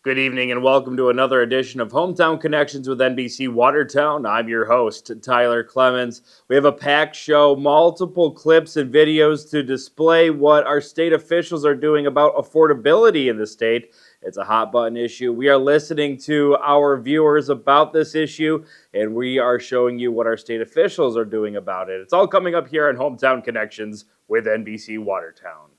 Good evening and welcome to another edition of Hometown Connections with NBC Watertown. I'm your host, Tyler Clemens. We have a packed show, multiple clips and videos to display what our state officials are doing about affordability in the state. It's a hot button issue. We are listening to our viewers about this issue, and we are showing you what our state officials are doing about it. It's all coming up here on Hometown Connections with NBC Watertown.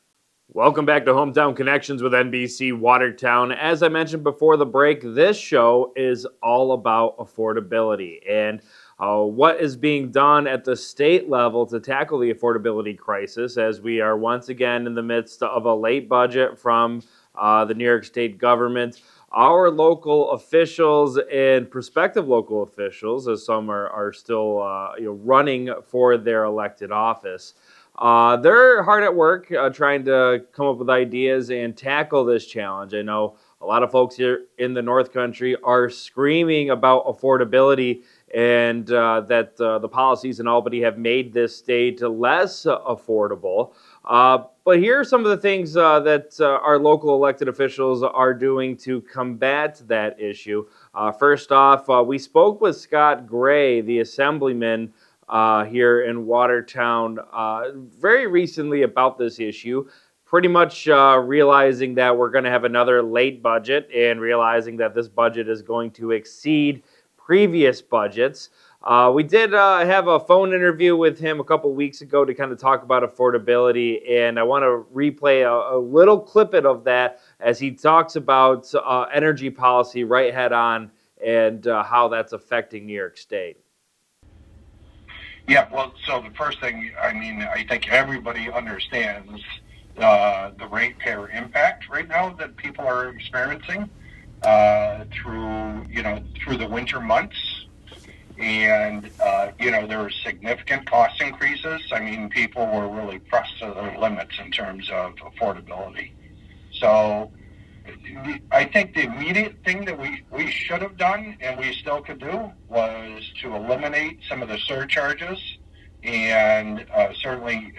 Welcome back to Hometown Connections with NBC Watertown. As I mentioned before the break, this show is all about affordability and what is being done at the state level to tackle the affordability crisis, as we are once again in the midst of a late budget from the New York State government. Our local officials and prospective local officials, as some are still running for their elected office, they're hard at work trying to come up with ideas and tackle this challenge. I know a lot of folks here in the North Country are screaming about affordability and that the policies in Albany have made this state less affordable. But here are some of the things that our local elected officials are doing to combat that issue. First off, we spoke with Scott Gray, the assemblyman here in Watertown very recently about this issue, pretty much realizing that we're going to have another late budget and realizing that this budget is going to exceed previous budgets. We did have a phone interview with him a couple weeks ago to kind of talk about affordability, and I want to replay a little clip of that as he talks about energy policy right head on and how that's affecting New York State. Yeah, well, so the first thing, I think everybody understands the ratepayer impact right now that people are experiencing through the winter months. And, there were significant cost increases. People were really pressed to their limits in terms of affordability. So I think the immediate thing that we should have done, and we still could do, was to eliminate some of the surcharges. And certainly,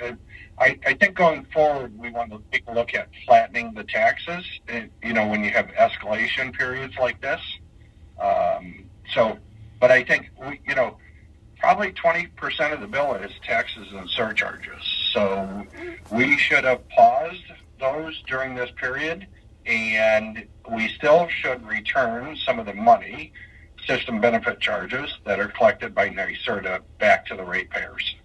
I think going forward, we want to take a look at flattening the taxes, when you have escalation periods like this. But I think, probably 20% of the bill is taxes and surcharges. So we should have paused those during this period. And we still should return some of the money, system benefit charges, that are collected by NYSERDA back to the ratepayers.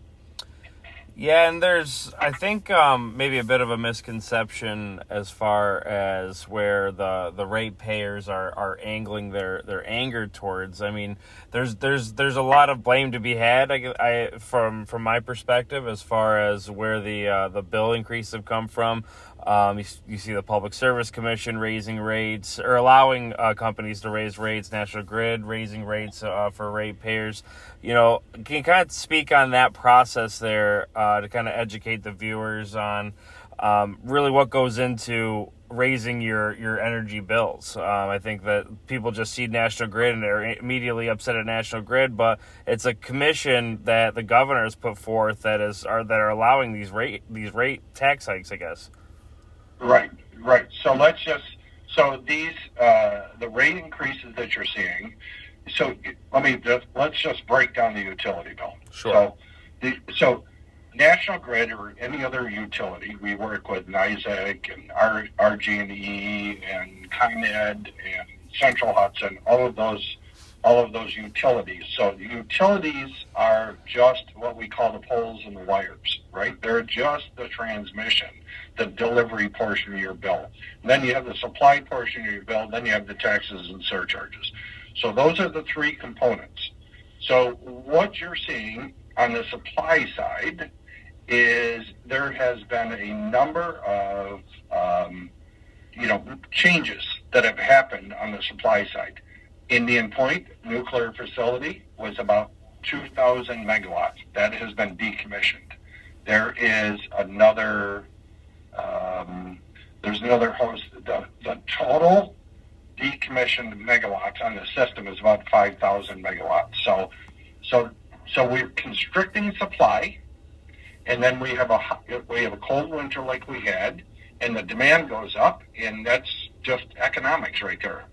Yeah, and there's, I think, maybe a bit of a misconception as far as where the ratepayers are angling their anger towards. There's a lot of blame to be had, from my perspective, as far as where the bill increases have come from. You see the Public Service Commission raising rates, or allowing companies to raise rates, National Grid raising rates for ratepayers. Can you kind of speak on that process there to kind of educate the viewers on really what goes into raising your energy bills? I think that people just see National Grid and they're immediately upset at National Grid, but it's a commission that the governor has put forth that are allowing these rate tax hikes, I guess. Right. So these the rate increases that you're seeing. So let's just break down the utility bill. Sure. So National Grid or any other utility, we work with NYSEG and RG&E and ComEd and Central Hudson, all of those utilities. So the utilities are just what we call the poles and the wires, right? They're just the transmission, the delivery portion of your bill. And then you have the supply portion of your bill, then you have the taxes and surcharges. So those are the three components. So what you're seeing on the supply side is there has been a number of changes that have happened on the supply side. Indian Point nuclear facility was about 2,000 megawatts. That has been decommissioned. There is another host. The total decommissioned megawatts on the system is about 5,000 megawatts. So we're constricting supply, and then we have a cold winter like we had, and the demand goes up, and that's just economics right there.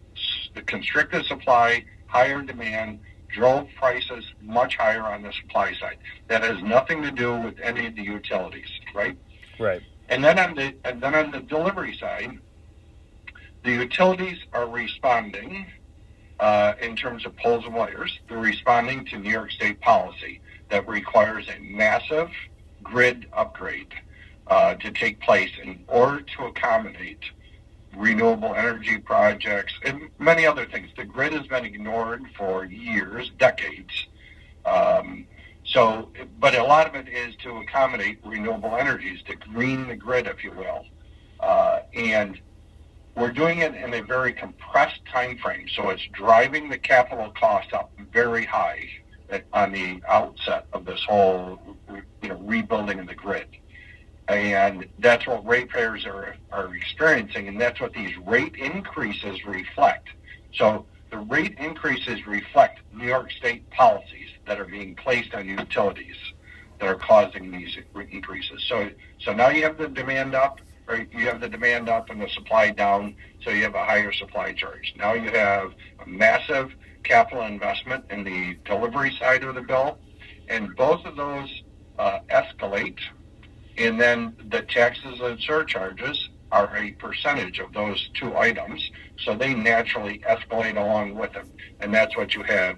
The constricted supply, higher demand, drove prices much higher on the supply side. That has nothing to do with any of the utilities, right? Right. And then on the delivery side, the utilities are responding in terms of poles and wires. They're responding to New York State policy that requires a massive grid upgrade to take place in order to accommodate renewable energy projects and many other things. The grid has been ignored for years, decades. But a lot of it is to accommodate renewable energies, to green the grid, if you will. And we're doing it in a very compressed time frame, so it's driving the capital cost up very high on the outset of this whole, rebuilding of the grid. And that's what ratepayers are experiencing, and that's what these rate increases reflect. So the rate increases reflect New York State policies that are being placed on utilities that are causing these increases. So now you have the demand up, right? You have the demand up and the supply down, so you have a higher supply charge. Now you have a massive capital investment in the delivery side of the bill, and both of those escalate. And then the taxes and surcharges are a percentage of those two items, so they naturally escalate along with them. And that's what you have,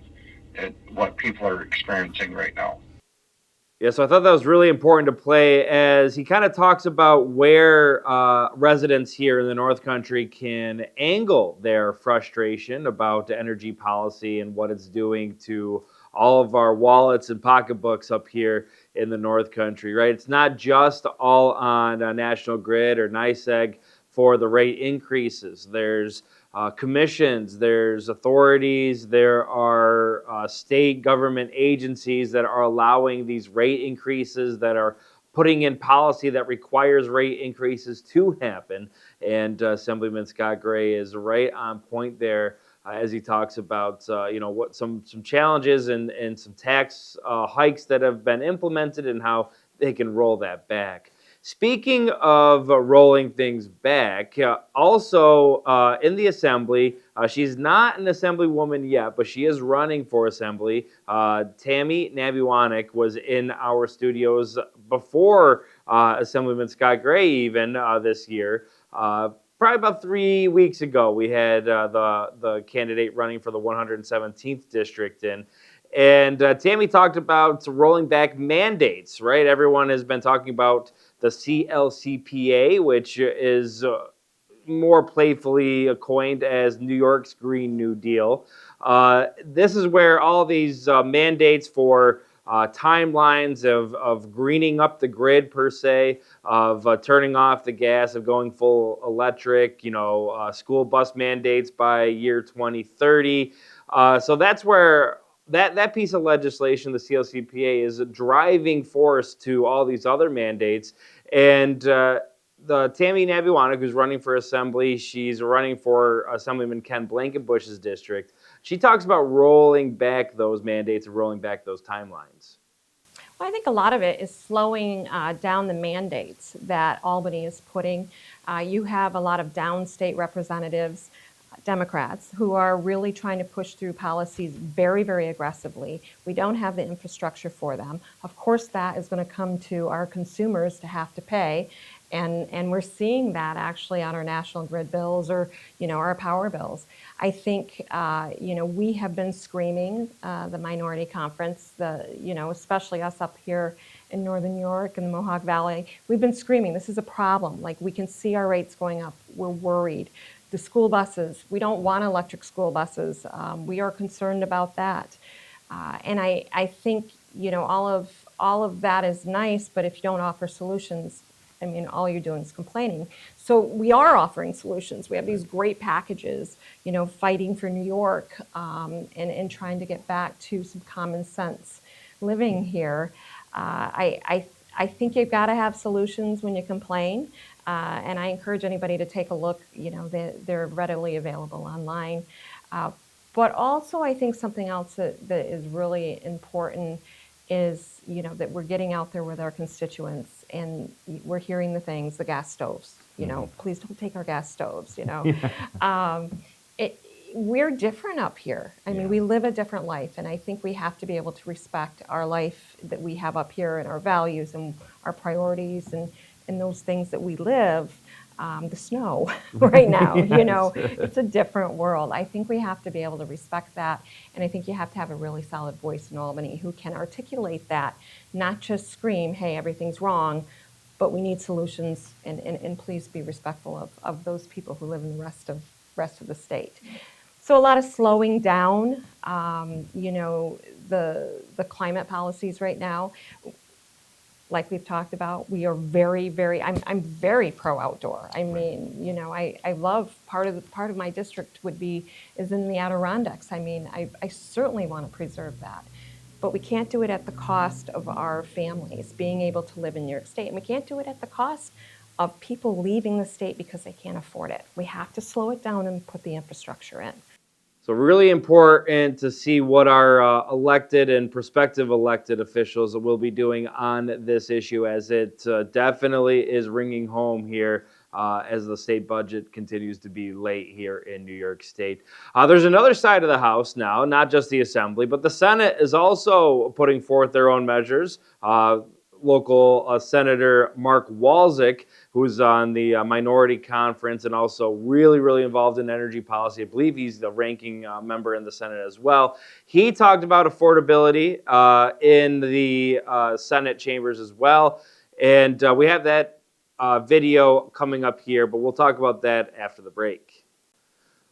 what people are experiencing right now. Yeah, so I thought that was really important to play as he kind of talks about where residents here in the North Country can angle their frustration about energy policy and what it's doing to all of our wallets and pocketbooks up here in the North Country, right? It's not just all on National Grid or NYSEG for the rate increases. There's commissions, there's authorities, there are state government agencies that are allowing these rate increases, that are putting in policy that requires rate increases to happen. And Assemblyman Scott Gray is right on point there as he talks about what some challenges and some tax hikes that have been implemented and how they can roll that back. Speaking of rolling things back, also in the assembly, she's not an assemblywoman yet, but she is running for assembly. Tammy Nabiwanek was in our studios before Assemblyman Scott Gray even this year. Probably about 3 weeks ago, we had the candidate running for the 117th district in. And Tammy talked about rolling back mandates, right? Everyone has been talking about the CLCPA, which is more playfully coined as New York's Green New Deal. This is where all these mandates for timelines of greening up the grid per se, of turning off the gas, of going full electric, school bus mandates by year 2030. So that's where that piece of legislation, the CLCPA, is a driving force to all these other mandates. And the Tammy Nabiwanek, who's running for assembly, she's running for Assemblyman Ken Blankenbush's district. She talks about rolling back those mandates and rolling back those timelines. Well, I think a lot of it is slowing down the mandates that Albany is putting. You have a lot of downstate representatives, Democrats, who are really trying to push through policies very, very aggressively. We don't have the infrastructure for them. Of course, that is going to come to our consumers to have to pay. And we're seeing that actually on our national grid bills or, our power bills. I think, we have been screaming, the minority conference, especially us up here in Northern New York and the Mohawk Valley, we've been screaming, this is a problem. Like, we can see our rates going up. We're worried. The school buses, we don't want electric school buses. We are concerned about that. And I think, all of that is nice, but if you don't offer solutions, all you're doing is complaining. So we are offering solutions. We have these great packages, fighting for New York and trying to get back to some common sense living here. I think you've got to have solutions when you complain. And I encourage anybody to take a look. They're readily available online. But also, I think something else that is really important is, that we're getting out there with our constituents and we're hearing the things, the gas stoves, please don't take our gas stoves, we're different up here. I mean, we live a different life, and I think we have to be able to respect our life that we have up here and our values and our priorities and those things that we live. The snow right now, it's a different world. I think we have to be able to respect that, and I think you have to have a really solid voice in Albany who can articulate that, not just scream, hey, everything's wrong, but we need solutions, and please be respectful of those people who live in the rest of the state. So a lot of slowing down, the climate policies right now, like we've talked about, we are very, very, I'm very pro outdoor. I mean, I love part of my district is in the Adirondacks. I mean, I certainly want to preserve that. But we can't do it at the cost of our families being able to live in New York State. And we can't do it at the cost of people leaving the state because they can't afford it. We have to slow it down and put the infrastructure in. So really important to see what our elected and prospective elected officials will be doing on this issue, as it definitely is ringing home here as the state budget continues to be late here in New York State. There's another side of the House now, not just the Assembly, but the Senate is also putting forth their own measures. Local Senator Mark Walczyk, who's on the minority conference and also really, really involved in energy policy. I believe he's the ranking member in the Senate as well. He talked about affordability in the Senate chambers as well. And we have that video coming up here, but we'll talk about that after the break.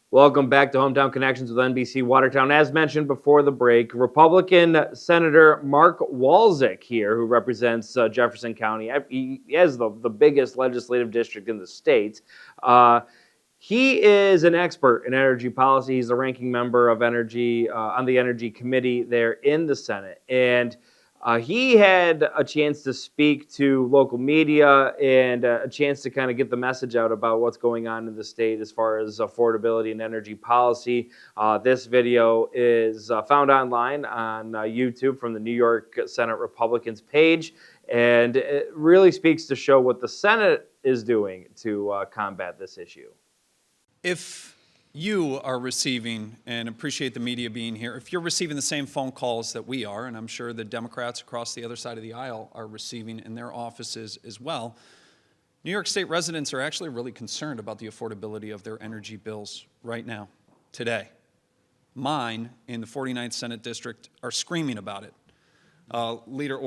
Welcome back to Hometown Connections with NBC Watertown. As mentioned before the break, Republican Senator Mark Walczyk here, who represents Jefferson County. He has the biggest legislative district in the state. He is an expert in energy policy. He's the ranking member of energy on the Energy Committee there in the Senate. And he had a chance to speak to local media and a chance to kind of get the message out about what's going on in the state as far as affordability and energy policy. This video is found online on YouTube from the New York Senate Republicans page, and it really speaks to show what the Senate is doing to combat this issue. If you are receiving, and appreciate the media being here, if you're receiving the same phone calls that we are, and I'm sure the Democrats across the other side of the aisle are receiving in their offices as well, New York State residents are actually really concerned about the affordability of their energy bills right now, today. Mine in the 49th Senate District are screaming about it. Leader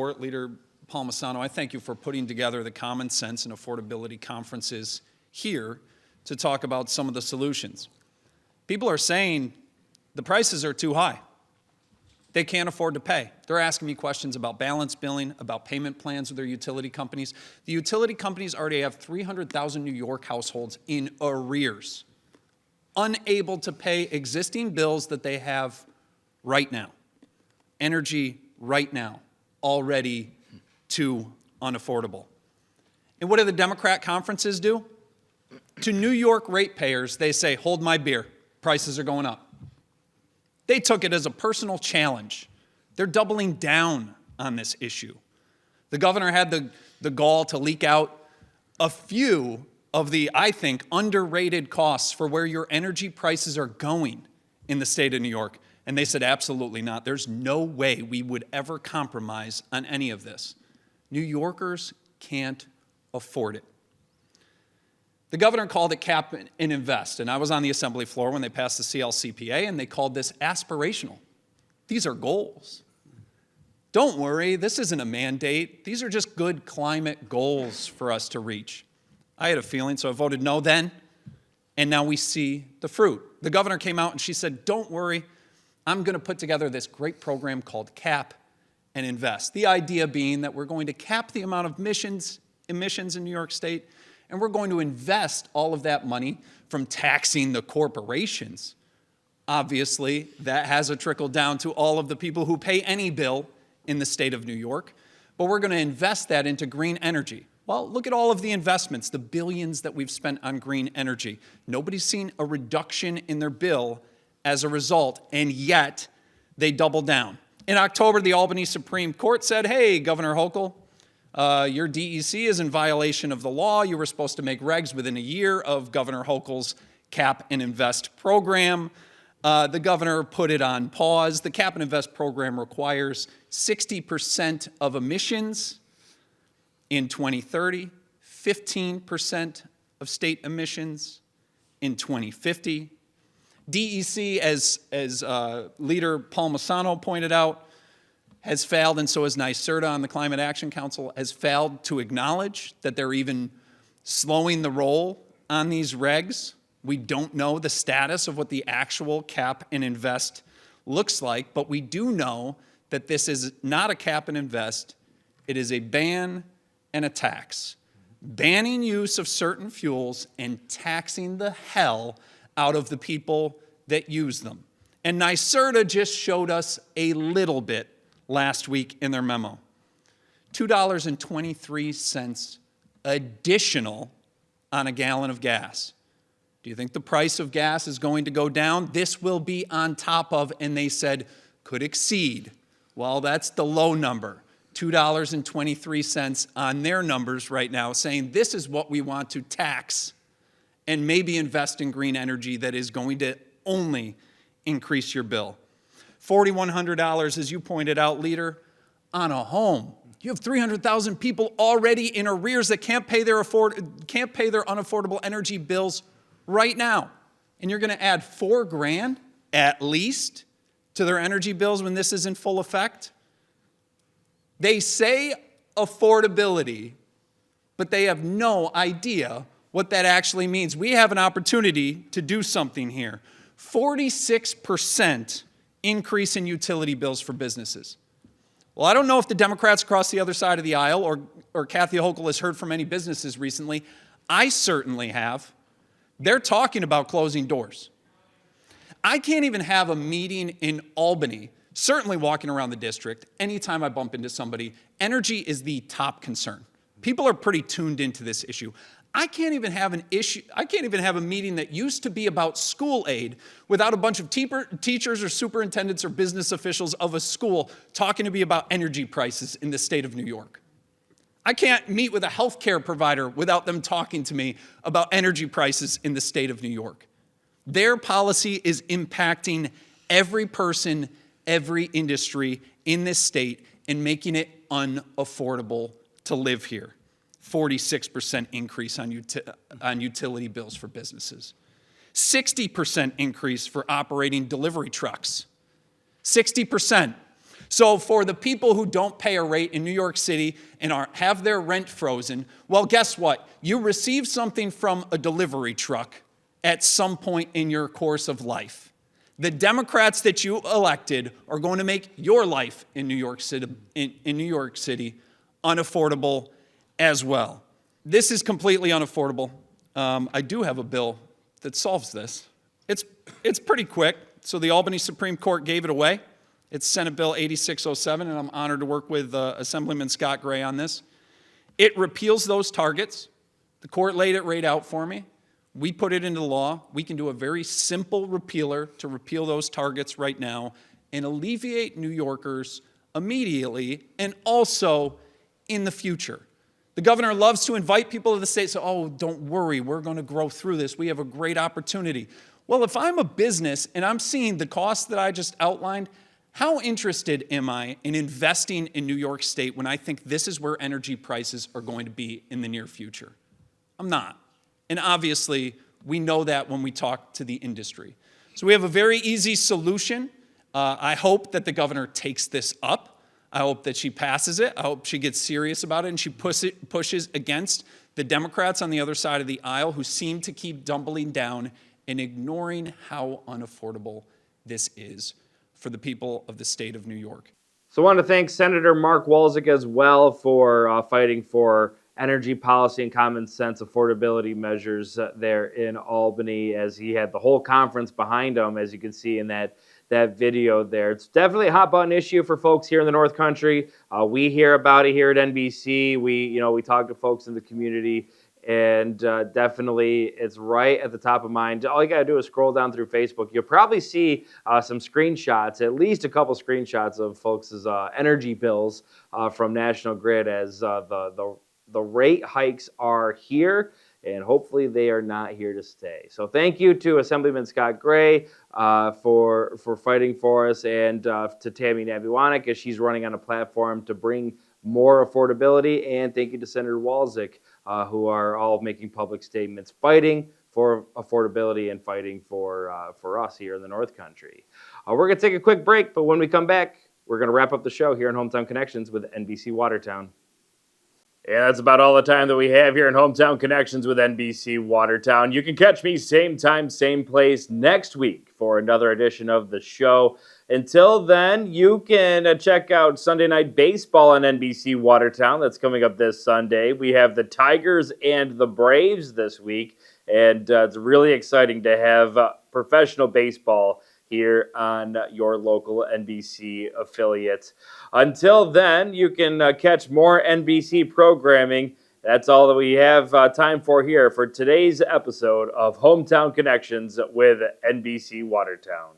Palmisano, I thank you for putting together the common sense and affordability conferences here to talk about some of the solutions. People are saying the prices are too high. They can't afford to pay. They're asking me questions about balance billing, about payment plans with their utility companies. The utility companies already have 300,000 New York households in arrears, unable to pay existing bills that they have right now. Energy right now, already too unaffordable. And what do the Democrat conferences do? To New York ratepayers, they say, hold my beer. Prices are going up. They took it as a personal challenge. They're doubling down on this issue. The governor had the gall to leak out a few of the, I think, underrated costs for where your energy prices are going in the state of New York. And they said, absolutely not. There's no way we would ever compromise on any of this. New Yorkers can't afford it. The governor called it cap and invest, and I was on the assembly floor when they passed the CLCPA, and they called this aspirational. These are goals. Don't worry, this isn't a mandate. These are just good climate goals for us to reach. I had a feeling, so I voted no then, and now we see the fruit. The governor came out and she said, don't worry, I'm going to put together this great program called Cap and Invest. The idea being that we're going to cap the amount of emissions in New York State, and we're going to invest all of that money from taxing the corporations. Obviously, that has a trickle down to all of the people who pay any bill in the state of New York. But we're going to invest that into green energy. Well, look at all of the investments, the billions that we've spent on green energy. Nobody's seen a reduction in their bill as a result, and yet they double down. In October, the Albany Supreme Court said, hey, Governor Hochul, your DEC is in violation of the law. You were supposed to make regs within a year of Governor Hochul's Cap and Invest program. The governor put it on pause. The Cap and Invest program requires 60% of emissions in 2030, 15% of state emissions in 2050. DEC, as Leader Palmisano pointed out, has failed, and so has NYSERDA on the Climate Action Council, has failed to acknowledge that they're even slowing the roll on these regs. We don't know the status of what the actual Cap and Invest looks like, but we do know that this is not a cap and invest. It is a ban and a tax. Banning use of certain fuels and taxing the hell out of the people that use them. And NYSERDA just showed us a little bit last week in their memo. $2.23 additional on a gallon of gas. Do you think the price of gas is going to go down? This will be on top of, and they said, could exceed. Well, that's the low number, $2.23 on their numbers right now, saying this is what we want to tax and maybe invest in green energy that is going to only increase your bill. $4,100, as you pointed out, Leader, on a home. You have 300,000 people already in arrears that can't pay their unaffordable energy bills right now. And you're going to add $4,000 at least to their energy bills when this is in full effect? They say affordability, but they have no idea what that actually means. We have an opportunity to do something here. 46% increase in utility bills for businesses. Well, I don't know if the Democrats across the other side of the aisle or Kathy Hochul has heard from any businesses recently. I certainly have. They're talking about closing doors. I can't even have a meeting in Albany, certainly walking around the district, anytime I bump into somebody, energy is the top concern. People are pretty tuned into this issue. I can't even have a meeting that used to be about school aid without a bunch of teachers or superintendents or business officials of a school talking to me about energy prices in the state of New York. I can't meet with a healthcare provider without them talking to me about energy prices in the state of New York. Their policy is impacting every person, every industry in this state and making it unaffordable to live here. 46% increase on utility bills for businesses. 60% increase for operating delivery trucks. 60%. So for the people who don't pay a rate in New York City and have their rent frozen, well, guess what? You receive something from a delivery truck at some point in your course of life. The Democrats that you elected are going to make your life in New York City, unaffordable as well. This is completely unaffordable. I do have a bill that solves this. It's pretty quick. So the Albany Supreme Court gave it away. It's Senate Bill 8607, and I'm honored to work with Assemblyman Scott Gray on this. It repeals those targets. The court laid it right out for me. We put it into law. We can do a very simple repealer to repeal those targets right now and alleviate New Yorkers immediately and also in the future. The governor loves to invite people to the state, so, oh, don't worry, we're going to grow through this. We have a great opportunity. Well, if I'm a business and I'm seeing the costs that I just outlined, how interested am I in investing in New York State when I think this is where energy prices are going to be in the near future? I'm not. And obviously, we know that when we talk to the industry. So we have a very easy solution. I hope that the governor takes this up. I hope that she passes it. I hope she gets serious about it and she pushes against the Democrats on the other side of the aisle who seem to keep doubling down and ignoring how unaffordable this is for the people of the state of New York. So I want to thank Senator Mark Walczyk as well for fighting for energy policy and common sense affordability measures there in Albany, as he had the whole conference behind him, as you can see in that video there. It's definitely a hot button issue for folks here in the North Country. We hear about it here at NBC. We talk to folks in the community, And definitely it's right at the top of mind. All you got to do is scroll down through Facebook. You'll probably see some screenshots, at least a couple screenshots of folks' energy bills from National Grid as the rate hikes are here, and hopefully they are not here to stay. So thank you to Assemblyman Scott Gray for fighting for us, and to Tammy Nabiwanek as she's running on a platform to bring more affordability, and thank you to Senator Walczyk, who are all making public statements fighting for affordability and fighting for us here in the North Country. We're going to take a quick break, but when we come back, we're going to wrap up the show here in Hometown Connections with NBC Watertown. Yeah, that's about all the time that we have here in Hometown Connections with NBC Watertown. You can catch me same time, same place next week for another edition of the show. Until then, you can check out Sunday Night Baseball on NBC Watertown. That's coming up this Sunday. We have the Tigers and the Braves this week, and it's really exciting to have professional baseball here on your local NBC affiliate. Until then, you can catch more NBC programming. That's all that we have time for here for today's episode of Hometown Connections with NBC Watertown.